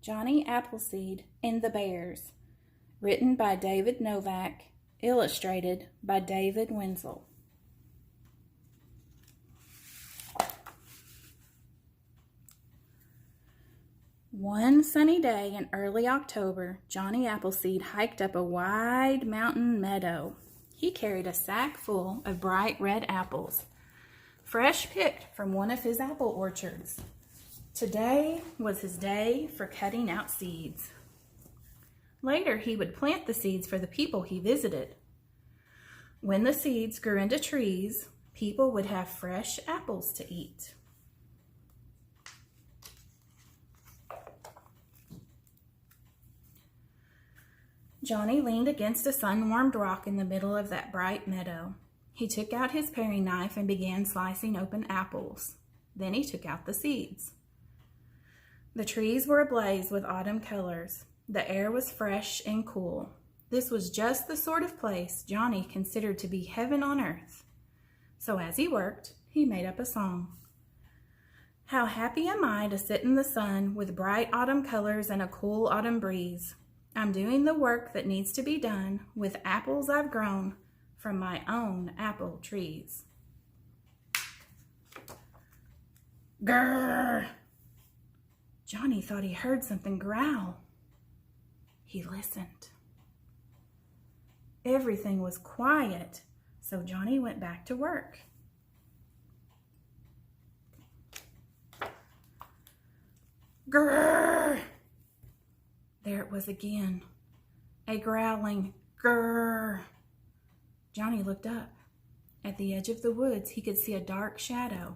Johnny Appleseed and the Bears, written by David Novak, illustrated by David Wenzel. One sunny day in early October, Johnny Appleseed hiked up a wide mountain meadow. He carried a sack full of bright red apples, fresh picked from one of his apple orchards. Today was his day for cutting out seeds. Later, he would plant the seeds for the people he visited. When the seeds grew into trees, people would have fresh apples to eat. Johnny leaned against a sun-warmed rock in the middle of that bright meadow. He took out his paring knife and began slicing open apples. Then he took out the seeds. The trees were ablaze with autumn colors. The air was fresh and cool. This was just the sort of place Johnny considered to be heaven on earth. So as he worked, he made up a song. How happy am I to sit in the sun with bright autumn colors and a cool autumn breeze. I'm doing the work that needs to be done with apples I've grown from my own apple trees. Grrr! Johnny thought he heard something growl. He listened. Everything was quiet, so Johnny went back to work. Grrr! There it was again, a growling grrr. Johnny looked up. At the edge of the woods, he could see a dark shadow.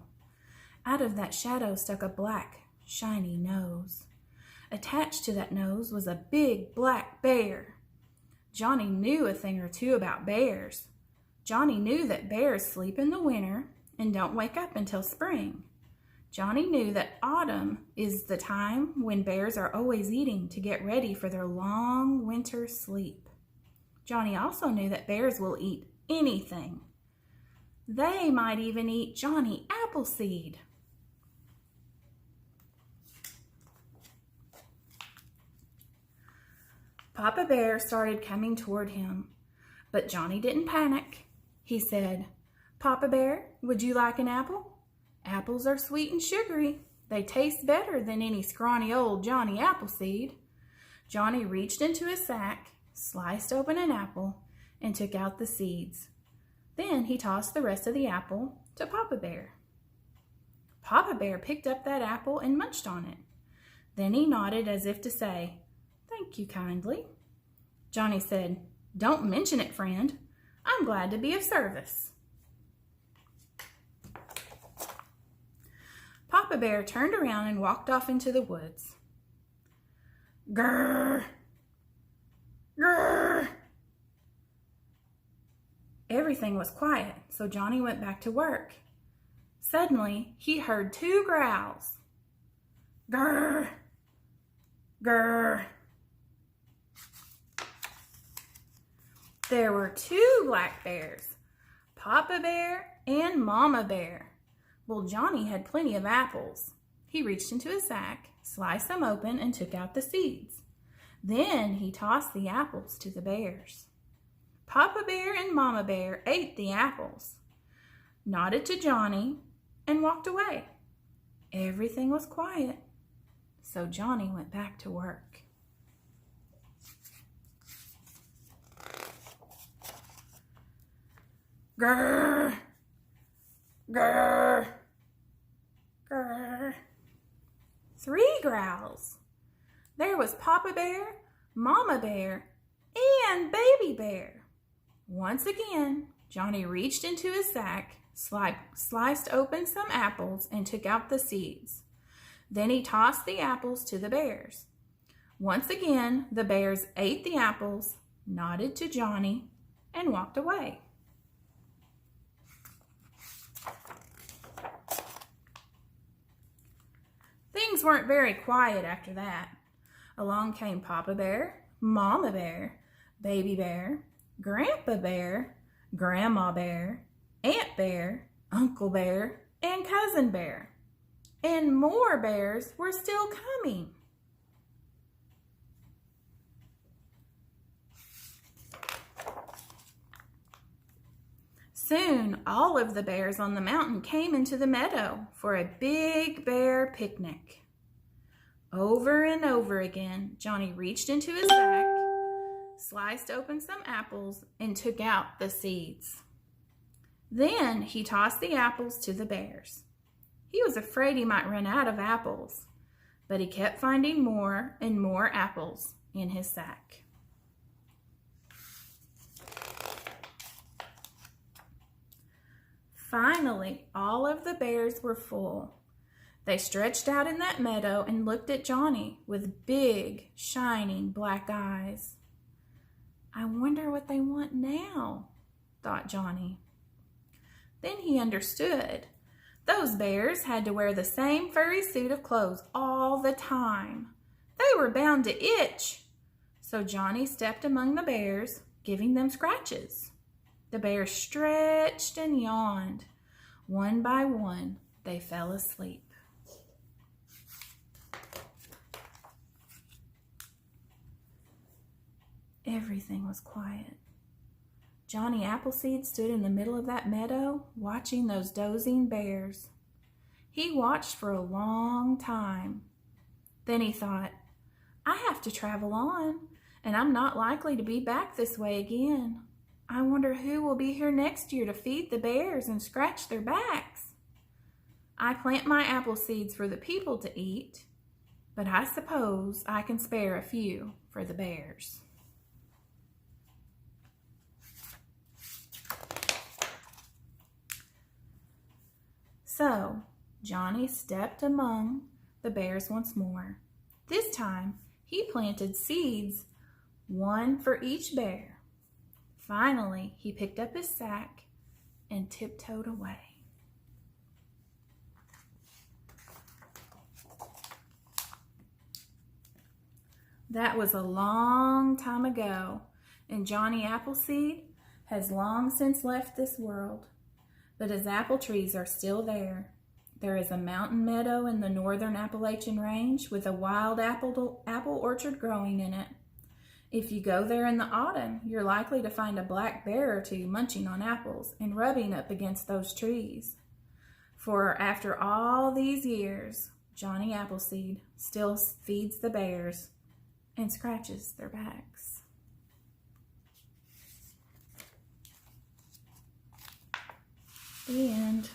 Out of that shadow stuck a black, shiny nose. Attached to that nose was a big black bear. Johnny knew a thing or two about bears. Johnny knew that bears sleep in the winter and don't wake up until spring. Johnny knew that autumn is the time when bears are always eating to get ready for their long winter sleep. Johnny also knew that bears will eat anything. They might even eat Johnny Appleseed. Papa Bear started coming toward him, but Johnny didn't panic. He said, "Papa Bear, would you like an apple? Apples are sweet and sugary. They taste better than any scrawny old Johnny Appleseed." Johnny reached into his sack, sliced open an apple, and took out the seeds. Then he tossed the rest of the apple to Papa Bear. Papa Bear picked up that apple and munched on it. Then he nodded as if to say, "Thank you kindly." Johnny said, "Don't mention it, friend. I'm glad to be of service." Papa Bear turned around and walked off into the woods. Grrr! Grrr! Everything was quiet, so Johnny went back to work. Suddenly, he heard two growls. Grrr! Grrr! There were two black bears, Papa Bear and Mama Bear. Well, Johnny had plenty of apples. He reached into his sack, sliced them open, and took out the seeds. Then he tossed the apples to the bears. Papa Bear and Mama Bear ate the apples, nodded to Johnny, and walked away. Everything was quiet, so Johnny went back to work. Grrr! Grrr! Grrr! 3 growls. There was Papa Bear, Mama Bear, and Baby Bear. Once again, Johnny reached into his sack, sliced open some apples, and took out the seeds. Then he tossed the apples to the bears. Once again, the bears ate the apples, nodded to Johnny, and walked away. Things weren't very quiet after that. Along came Papa Bear, Mama Bear, Baby Bear, Grandpa Bear, Grandma Bear, Aunt Bear, Uncle Bear, and Cousin Bear. And more bears were still coming. Soon, all of the bears on the mountain came into the meadow for a big bear picnic. Over and over again, Johnny reached into his sack, sliced open some apples, and took out the seeds. Then he tossed the apples to the bears. He was afraid he might run out of apples, but he kept finding more and more apples in his sack. Finally, all of the bears were full. They stretched out in that meadow and looked at Johnny with big, shining black eyes. I wonder what they want now, thought Johnny. Then he understood. Those bears had to wear the same furry suit of clothes all the time. They were bound to itch. So Johnny stepped among the bears, giving them scratches. The bears stretched and yawned. One by one, they fell asleep. Everything was quiet. Johnny Appleseed stood in the middle of that meadow, watching those dozing bears. He watched for a long time. Then he thought, I have to travel on, and I'm not likely to be back this way again. I wonder who will be here next year to feed the bears and scratch their backs. I plant my apple seeds for the people to eat, but I suppose I can spare a few for the bears. So Johnny stepped among the bears once more. This time he planted seeds, one for each bear. Finally, he picked up his sack and tiptoed away. That was a long time ago, and Johnny Appleseed has long since left this world. But his apple trees are still there. There is a mountain meadow in the northern Appalachian Range with a wild apple orchard growing in it. If you go there in the autumn, you're likely to find a black bear or two munching on apples and rubbing up against those trees. For after all these years, Johnny Appleseed still feeds the bears and scratches their backs. The end.